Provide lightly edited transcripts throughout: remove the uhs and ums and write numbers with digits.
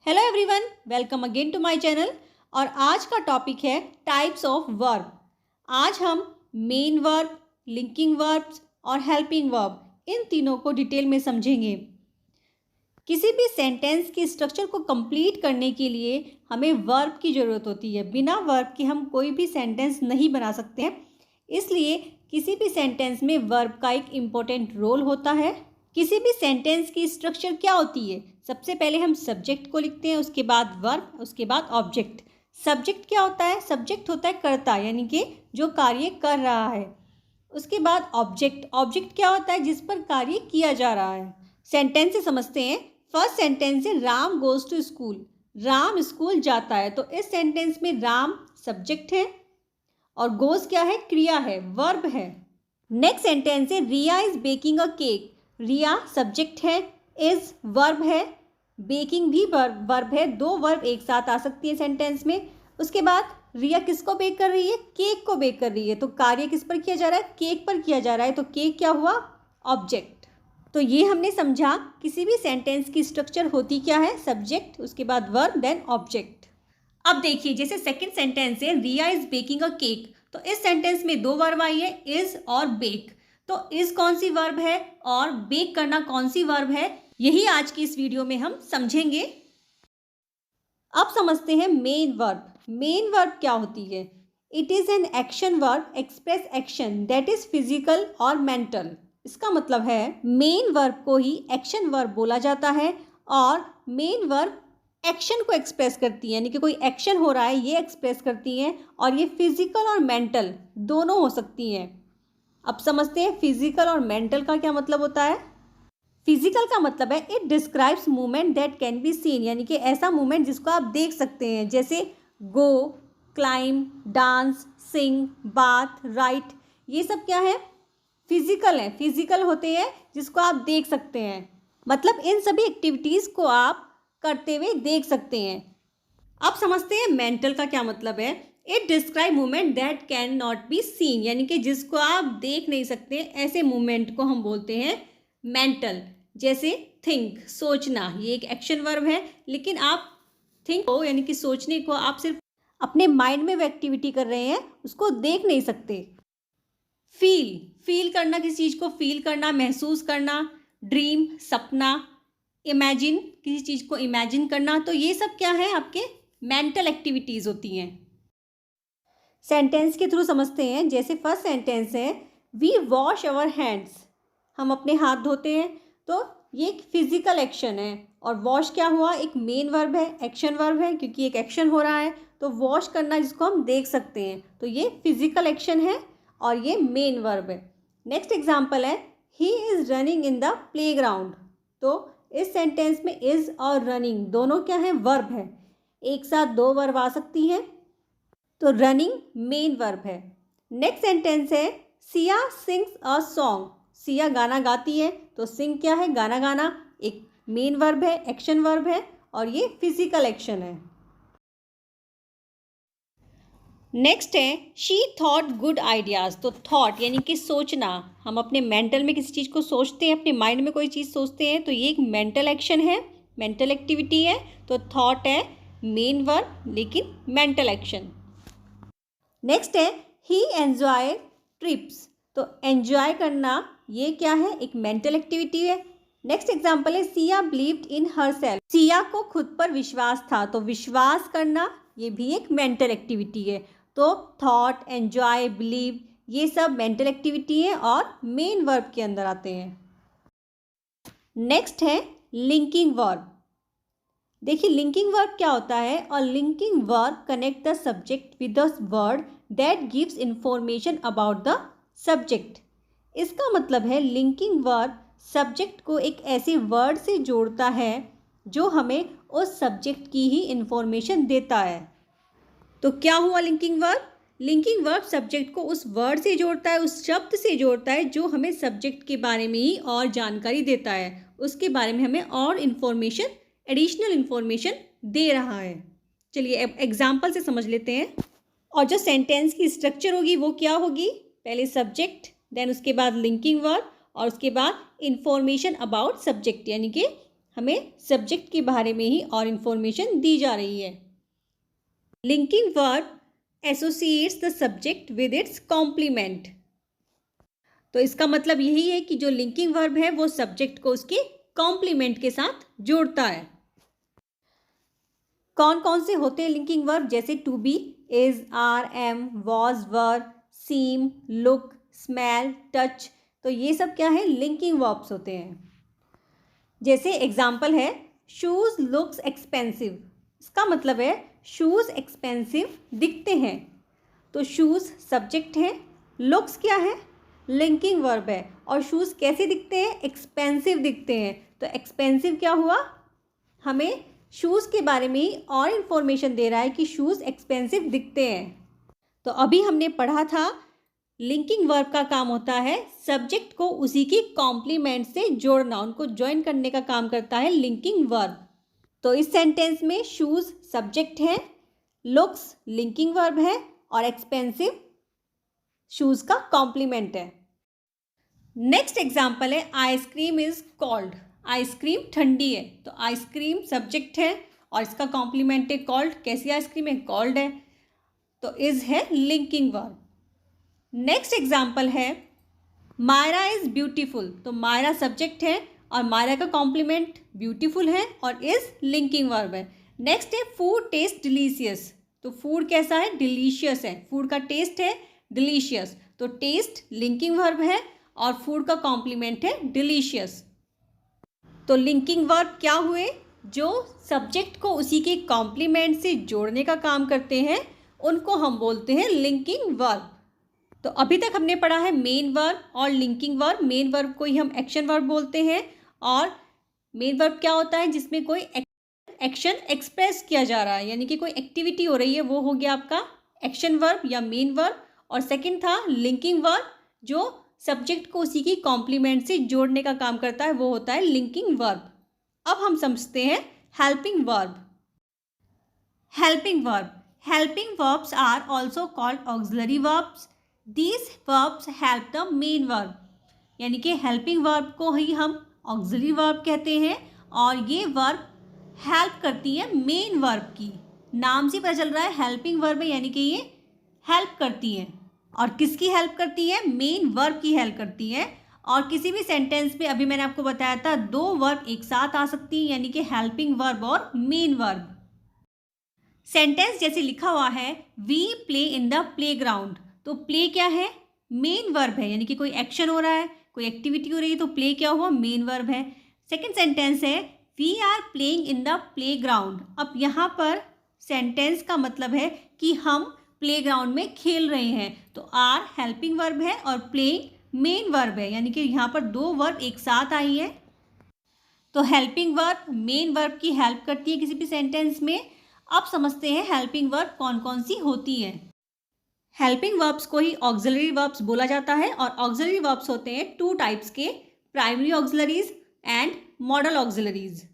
Hello everyone, welcome again to my channel. और आज का टॉपिक है टाइप्स ऑफ वर्ब। आज हम मेन वर्ब, लिंकिंग वर्ब्स और हेल्पिंग वर्ब इन तीनों को डिटेल में समझेंगे। किसी भी सेंटेंस के स्ट्रक्चर को कंप्लीट करने के लिए हमें वर्ब की ज़रूरत होती है। बिना वर्ब के हम कोई भी सेंटेंस नहीं बना सकते हैं, इसलिए किसी भी सेंटेंस में वर्ब का एक इम्पोर्टेंट रोल होता है। किसी भी सेंटेंस की स्ट्रक्चर क्या होती है? सबसे पहले हम सब्जेक्ट को लिखते हैं, उसके बाद वर्ब, उसके बाद ऑब्जेक्ट। सब्जेक्ट क्या होता है? सब्जेक्ट होता है कर्ता, यानी कि जो कार्य कर रहा है। उसके बाद ऑब्जेक्ट, ऑब्जेक्ट क्या होता है? जिस पर कार्य किया जा रहा है। सेंटेंस से समझते हैं। फर्स्ट सेंटेंस है Ram goes to school. Ram school जाता है, तो इस सेंटेंस में राम सब्जेक्ट है और गोज क्या है? क्रिया है, वर्ब है। नेक्स्ट सेंटेंस है Riya is baking a cake. Riya subject है, इज वर्ब है, बेकिंग भी वर्ब है। दो वर्ब एक साथ आ सकती है सेंटेंस में। उसके बाद रिया किसको बेक कर रही है? केक को बेक कर रही है, तो कार्य किस पर किया जा रहा है? केक पर किया जा रहा है, तो केक क्या हुआ? ऑब्जेक्ट। तो ये हमने समझा किसी भी सेंटेंस की स्ट्रक्चर होती क्या है? सब्जेक्ट, उसके बाद वर्ब, देन ऑब्जेक्ट। अब देखिए, जैसे सेकंड सेंटेंस है Riya is baking a cake, तो इस सेंटेंस में दो वर्ब आई है, इज और बेक। तो इज कौन सी वर्ब है और बेक करना कौन सी वर्ब है, यही आज की इस वीडियो में हम समझेंगे। अब समझते हैं मेन वर्ब। मेन वर्ब क्या होती है? It is an action verb express action that is physical और मेंटल। इसका मतलब है मेन वर्ब को ही एक्शन वर्ब बोला जाता है, और मेन वर्ब एक्शन को एक्सप्रेस करती है, यानी कि कोई एक्शन हो रहा है ये एक्सप्रेस करती हैं, और ये फिजिकल और मेंटल दोनों हो सकती हैं। अब समझते हैं फिजिकल और मेंटल का क्या मतलब होता है। फिजिकल का मतलब है it describes movement that can be seen, यानी कि ऐसा मूवमेंट जिसको आप देख सकते हैं, जैसे गो, क्लाइंब, डांस, सिंग, बाथ, राइट। ये सब क्या है? फिजिकल है, फिजिकल होते हैं जिसको आप देख सकते हैं। मतलब इन सभी एक्टिविटीज़ को आप करते हुए देख सकते हैं। अब समझते हैं मेंटल का क्या मतलब है। It describe movement that can not be seen, यानी कि जिसको आप देख नहीं सकते, ऐसे मूवमेंट को हम बोलते हैं मेंटल। जैसे थिंक, सोचना, ये एक एक्शन वर्ब है, लेकिन आप थिंक को, यानी कि सोचने को, आप सिर्फ अपने माइंड में वो एक्टिविटी कर रहे हैं, उसको देख नहीं सकते। फील, फील करना, किसी चीज़ को फील करना, महसूस करना। ड्रीम, सपना। इमेजिन, किसी चीज़ को इमेजिन करना। तो ये सब क्या है? आपके मेंटल एक्टिविटीज़ होती हैं। सेंटेंस के थ्रू समझते हैं। जैसे फर्स्ट सेंटेंस है वी वॉश अवर हैंड्स, हम अपने हाथ धोते हैं, तो ये एक फिजिकल एक्शन है। और वॉश क्या हुआ? एक मेन वर्ब है, एक्शन वर्ब है, क्योंकि एक एक्शन हो रहा है। तो वॉश करना जिसको हम देख सकते हैं, तो ये फिजिकल एक्शन है और ये मेन वर्ब है। नेक्स्ट एग्जाम्पल है he is running in the play ground. तो इस सेंटेंस में इज़ और रनिंग दोनों क्या है? वर्ब है। एक साथ दो वर्ब आ सकती हैं, तो रनिंग मेन वर्ब है। नेक्स्ट सेंटेंस है Siya sings a song. Siya गाना गाती है, तो सिंग क्या है? गाना गाना, एक मेन वर्ब है, एक्शन वर्ब है, और ये फिजिकल एक्शन है। नेक्स्ट है शी थॉट गुड आइडियाज़। तो थॉट यानी कि सोचना, हम अपने मेंटल में किसी चीज़ को सोचते हैं, अपने माइंड में कोई चीज़ सोचते हैं, तो ये एक मेंटल एक्शन है, मेंटल एक्टिविटी है। तो थॉट है मेन वर्ब, लेकिन मेंटल एक्शन। नेक्स्ट है ही एन्जॉय ट्रिप्स। तो एन्जॉय करना ये क्या है? एक मेंटल एक्टिविटी है। नेक्स्ट एग्जाम्पल है Siya believed in her self. Siya को खुद पर विश्वास था, तो विश्वास करना ये भी एक मेंटल एक्टिविटी है। तो थॉट, एन्जॉय, बिलीव, ये सब मेंटल एक्टिविटी है और मेन वर्ब के अंदर आते हैं। नेक्स्ट है लिंकिंग वर्ब। देखिए लिंकिंग वर्ब क्या होता है। और linking verb connect the subject with the word that gives information about the subject. इसका मतलब है लिंकिंग वर्ब सब्जेक्ट को एक ऐसे वर्ड से जोड़ता है जो हमें उस सब्जेक्ट की ही इंफॉर्मेशन देता है। तो क्या हुआ linking verb? Linking verb subject को उस वर्ड से जोड़ता है, उस शब्द से जोड़ता है जो हमें सब्जेक्ट के बारे में ही और जानकारी देता है, उसके बारे में हमें और इन्फॉर्मेशन, एडिशनल इन्फॉर्मेशन दे रहा है। चलिए अब एग्जाम्पल से समझ लेते हैं। और जो सेंटेंस की स्ट्रक्चर होगी वो क्या होगी? पहले सब्जेक्ट, देन उसके बाद लिंकिंग वर्ब, और उसके बाद इंफॉर्मेशन अबाउट सब्जेक्ट, यानी कि हमें सब्जेक्ट के बारे में ही और इन्फॉर्मेशन दी जा रही है। Linking verb associates the subject with its complement. तो इसका मतलब यही है कि जो लिंकिंग वर्ब है वो सब्जेक्ट को उसके कॉम्प्लीमेंट के साथ जोड़ता है। कौन कौन से होते हैं लिंकिंग वर्ब? जैसे to be, is, are, am, was, were, seem, look, smell, touch. तो ये सब क्या है? लिंकिंग वर्ब्स होते हैं। जैसे एग्जाम्पल है शूज लुक्स एक्सपेंसिव। इसका मतलब है शूज एक्सपेंसिव दिखते हैं। तो शूज सब्जेक्ट है, लुक्स क्या है? लिंकिंग वर्ब है। और शूज कैसे दिखते हैं? एक्सपेंसिव दिखते हैं। तो एक्सपेंसिव क्या हुआ? हमें शूज़ के बारे में और इन्फॉर्मेशन दे रहा है कि शूज़ एक्सपेंसिव दिखते हैं। तो अभी हमने पढ़ा था लिंकिंग वर्ब का काम होता है सब्जेक्ट को उसी की कॉम्प्लीमेंट से जोड़ना, उनको ज्वाइन करने का काम करता है लिंकिंग वर्ब। तो इस सेंटेंस में शूज़ सब्जेक्ट है, लुक्स लिंकिंग वर्ब है और एक्सपेंसिव शूज़ का कॉम्प्लीमेंट है। नेक्स्ट एग्जाम्पल है आइसक्रीम इज कोल्ड। आइसक्रीम ठंडी है। तो आइसक्रीम सब्जेक्ट है और इसका कॉम्प्लीमेंट है कोल्ड। कैसी आइसक्रीम है? कोल्ड है। तो इज है लिंकिंग वर्ब। नेक्स्ट एग्जाम्पल है मायरा इज ब्यूटीफुल। तो मायरा सब्जेक्ट है और मायरा का कॉम्प्लीमेंट ब्यूटीफुल है और इज लिंकिंग वर्ब है। नेक्स्ट है फूड टेस्ट डिलीशियस। तो फूड कैसा है? डिलीशियस है। फूड का टेस्ट है डिलीशियस। तो टेस्ट लिंकिंग वर्ब है और फूड का कॉम्प्लीमेंट है डिलीशियस। तो लिंकिंग वर्ब क्या हुए? जो सब्जेक्ट को उसी के कॉम्प्लीमेंट से जोड़ने का काम करते हैं उनको हम बोलते हैं लिंकिंग वर्ब। तो अभी तक हमने पढ़ा है मेन वर्ब और लिंकिंग वर्ब। मेन वर्ब को ही हम एक्शन वर्ब बोलते हैं और मेन वर्ब क्या होता है? जिसमें कोई एक्शन एक्सप्रेस किया जा रहा है, यानी कि कोई एक्टिविटी हो रही है, वो हो गया आपका एक्शन वर्ब या मेन वर्ब। और सेकंड था लिंकिंग वर्ब, जो सब्जेक्ट को उसी की कॉम्प्लीमेंट से जोड़ने का काम करता है, वो होता है लिंकिंग वर्ब। अब हम समझते हैं helping verb. Helping verb, helping verbs are also called auxiliary verbs. These verbs help the main verb. यानी कि हेल्पिंग वर्ब को ही हम ऑक्सिलरी वर्ब कहते हैं और ये वर्ब हेल्प करती है मेन वर्ब की। नाम से पता चल रहा है हेल्पिंग वर्ब है, यानी कि ये हेल्प करती है। और किसकी हेल्प करती है? मेन वर्ब की हेल्प करती है। और किसी भी सेंटेंस में अभी मैंने आपको बताया था दो वर्ब एक साथ आ सकती है, यानी कि हेल्पिंग वर्ब और मेन वर्ब। सेंटेंस जैसे लिखा हुआ है we play in the playground. तो प्ले क्या है? मेन वर्ब है, यानी कि कोई एक्शन हो रहा है, कोई एक्टिविटी हो रही है, तो प्ले क्या हुआ? मेन वर्ब है। सेकेंड सेंटेंस है we are playing in the playground. अब यहाँ पर सेंटेंस का मतलब है कि हम प्लेग्राउंड में खेल रहे हैं। तो आर हेल्पिंग वर्ब है और प्लेइंग मेन वर्ब है, यानी कि यहाँ पर दो वर्ब एक साथ आई है। तो हेल्पिंग वर्ब मेन वर्ब की हेल्प करती है किसी भी सेंटेंस में। अब समझते हैं हेल्पिंग वर्ब कौन कौन सी होती है। हेल्पिंग वर्ब्स को ही ऑक्सिलरी वर्ब्स बोला जाता है और ऑक्सिलरी वर्ब्स होते हैं टू टाइप्स के, primary auxiliaries and modal auxiliaries.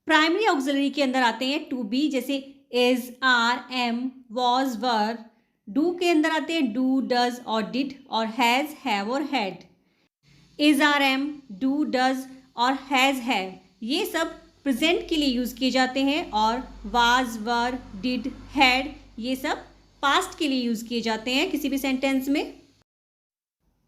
Primary auxiliary के अंदर आते हैं टू बी, जैसे is, are, am, was, were. Do के अंदर आते हैं डू, डज और डिड और हैज़, हैव और had. Is, are, am, do, does और हैज़, हैव ये सब प्रेजेंट के लिए यूज़ किए जाते हैं और वाज, वर, डिड, हैड ये सब पास्ट के लिए यूज़ किए जाते हैं किसी भी सेंटेंस में।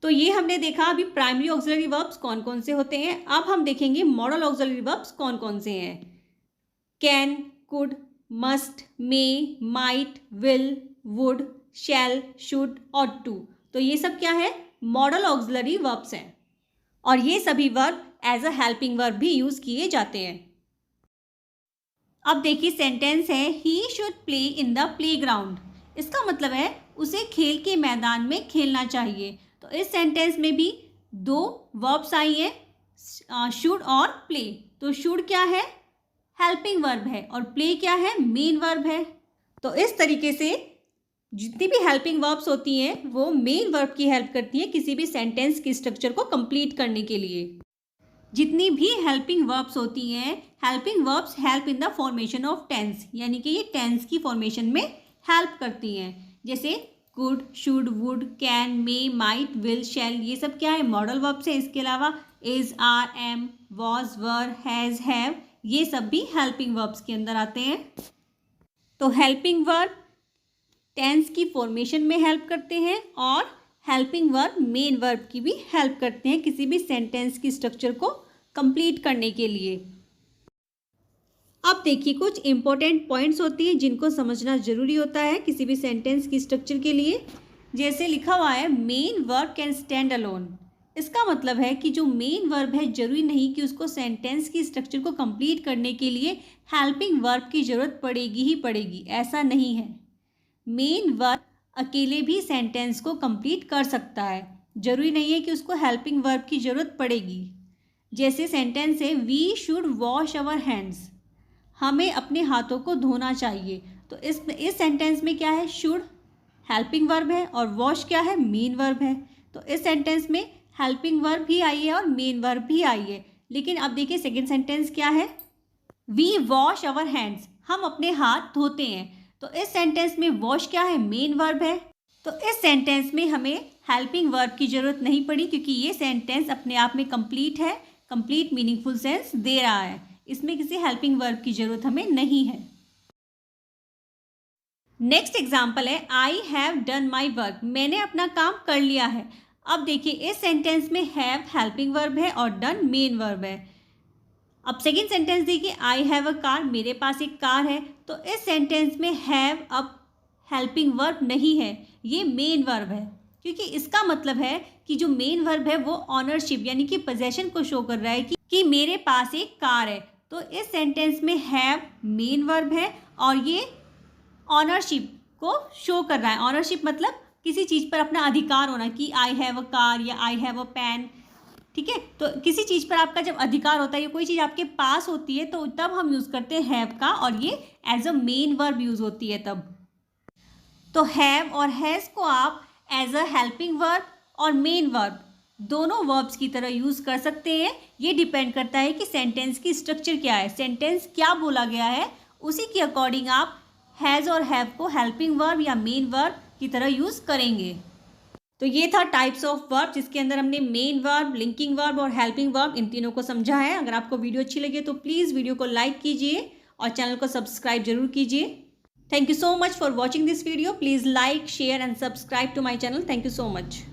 तो ये हमने देखा अभी प्राइमरी ऑक्सिलरी वर्ब्स कौन कौन से होते हैं। अब हम देखेंगे मॉडल ऑक्सिलरी वर्ब्स कौन कौन से हैं। Can, could, must, may, might, will, would, shall, should ought to. तो ये सब क्या है? मॉडल ऑक्सिलरी वर्ब्स हैं और ये सभी verb as a helping verb भी यूज़ किए जाते हैं। अब देखिए सेंटेंस है he should play in the playground. इसका मतलब है उसे खेल के मैदान में खेलना चाहिए। तो इस सेंटेंस में भी दो वर्ब्स आई हैं, शुड और प्ले। तो शुड क्या है? हेल्पिंग वर्ब है और प्ले क्या है? मेन वर्ब है। तो इस तरीके से जितनी भी हेल्पिंग वर्ब्स होती हैं वो मेन वर्ब की हेल्प करती हैं किसी भी सेंटेंस के स्ट्रक्चर को कंप्लीट करने के लिए। जितनी भी हेल्पिंग वर्ब्स होती हैं, helping verbs help in the formation of tense, यानी कि ये टेंस की फॉर्मेशन में हेल्प करती हैं। जैसे could, should, would, can, may, might, will, shall ये सब क्या है? मॉडल वर्ब्स है। इसके अलावा is, are, am, was, were, has, have, ये सब भी हेल्पिंग वर्ब्स के अंदर आते हैं। तो हेल्पिंग वर्ब टेंस की फॉर्मेशन में हेल्प करते हैं और हेल्पिंग वर्ब मेन वर्ब की भी हेल्प करते हैं किसी भी सेंटेंस की स्ट्रक्चर को कंप्लीट करने के लिए। अब देखिए कुछ इंपॉर्टेंट पॉइंट्स होती हैं जिनको समझना ज़रूरी होता है किसी भी सेंटेंस की स्ट्रक्चर के लिए। जैसे लिखा हुआ है main verb can stand alone. इसका मतलब है कि जो मेन वर्ब है ज़रूरी नहीं कि उसको सेंटेंस की स्ट्रक्चर को कंप्लीट करने के लिए हेल्पिंग वर्ब की ज़रूरत पड़ेगी ही पड़ेगी, ऐसा नहीं है। मेन वर्ब अकेले भी सेंटेंस को कंप्लीट कर सकता है, ज़रूरी नहीं है कि उसको हेल्पिंग वर्ब की ज़रूरत पड़ेगी। जैसे सेंटेंस है we should wash our hands, हमें अपने हाथों को धोना चाहिए। तो इस सेंटेंस में क्या है, शुड हेल्पिंग वर्ब है और वॉश क्या है, मेन वर्ब है। तो इस सेंटेंस में हेल्पिंग वर्ब भी आई है और मेन वर्ब भी आई है। लेकिन अब देखिए सेकेंड सेंटेंस क्या है, वी वॉश आवर हैंड्स, हम अपने हाथ धोते हैं। तो इस सेंटेंस में वॉश क्या है, मेन वर्ब है। तो इस सेंटेंस में हमें हेल्पिंग वर्ब की ज़रूरत नहीं पड़ी क्योंकि ये सेंटेंस अपने आप में कंप्लीट है, कंप्लीट मीनिंगफुल सेंस दे रहा है, इसमें किसी हेल्पिंग वर्ब की ज़रूरत हमें नहीं है। नेक्स्ट एग्जाम्पल है I have done my work, मैंने अपना काम कर लिया है। अब देखिए इस सेंटेंस में हैव हेल्पिंग वर्ब है और डन मेन वर्ब है। अब सेकेंड सेंटेंस देखिए आई हैव अ कार, मेरे पास एक कार है। तो इस सेंटेंस में हैव अब हेल्पिंग वर्ब नहीं है, ये मेन वर्ब है, क्योंकि इसका मतलब है कि जो मेन वर्ब है वो ऑनरशिप यानी कि पोजेशन को शो कर रहा है कि मेरे पास एक कार है। तो इस सेंटेंस में हैव मेन वर्ब है और ये ऑनरशिप को शो कर रहा है। ऑनरशिप मतलब किसी चीज़ पर अपना अधिकार होना, कि आई हैव अ कार या आई हैव अ पेन, ठीक है। तो किसी चीज़ पर आपका जब अधिकार होता है या कोई चीज़ आपके पास होती है तो तब हम यूज़ करते हैं हैव का, और ये as a main verb use होती है तब। तो हैव और हैज़ को आप एज अ हेल्पिंग वर्ब और मेन वर्ब दोनों वर्ब्स की तरह यूज़ कर सकते हैं। ये डिपेंड करता है कि सेंटेंस की स्ट्रक्चर क्या है, सेंटेंस क्या बोला गया है, उसी के अकॉर्डिंग आप हैज़ और हैव को हेल्पिंग वर्ब या मेन वर्ब की तरह यूज़ करेंगे। तो ये था टाइप्स ऑफ वर्ब जिसके अंदर हमने मेन वर्ब, लिंकिंग वर्ब और हेल्पिंग वर्ब इन तीनों को समझा है। अगर आपको वीडियो अच्छी लगे तो प्लीज़ वीडियो को लाइक कीजिए और चैनल को सब्सक्राइब जरूर कीजिए। Thank you so much for watching this video. Please like, share and subscribe to my channel. Thank you so much.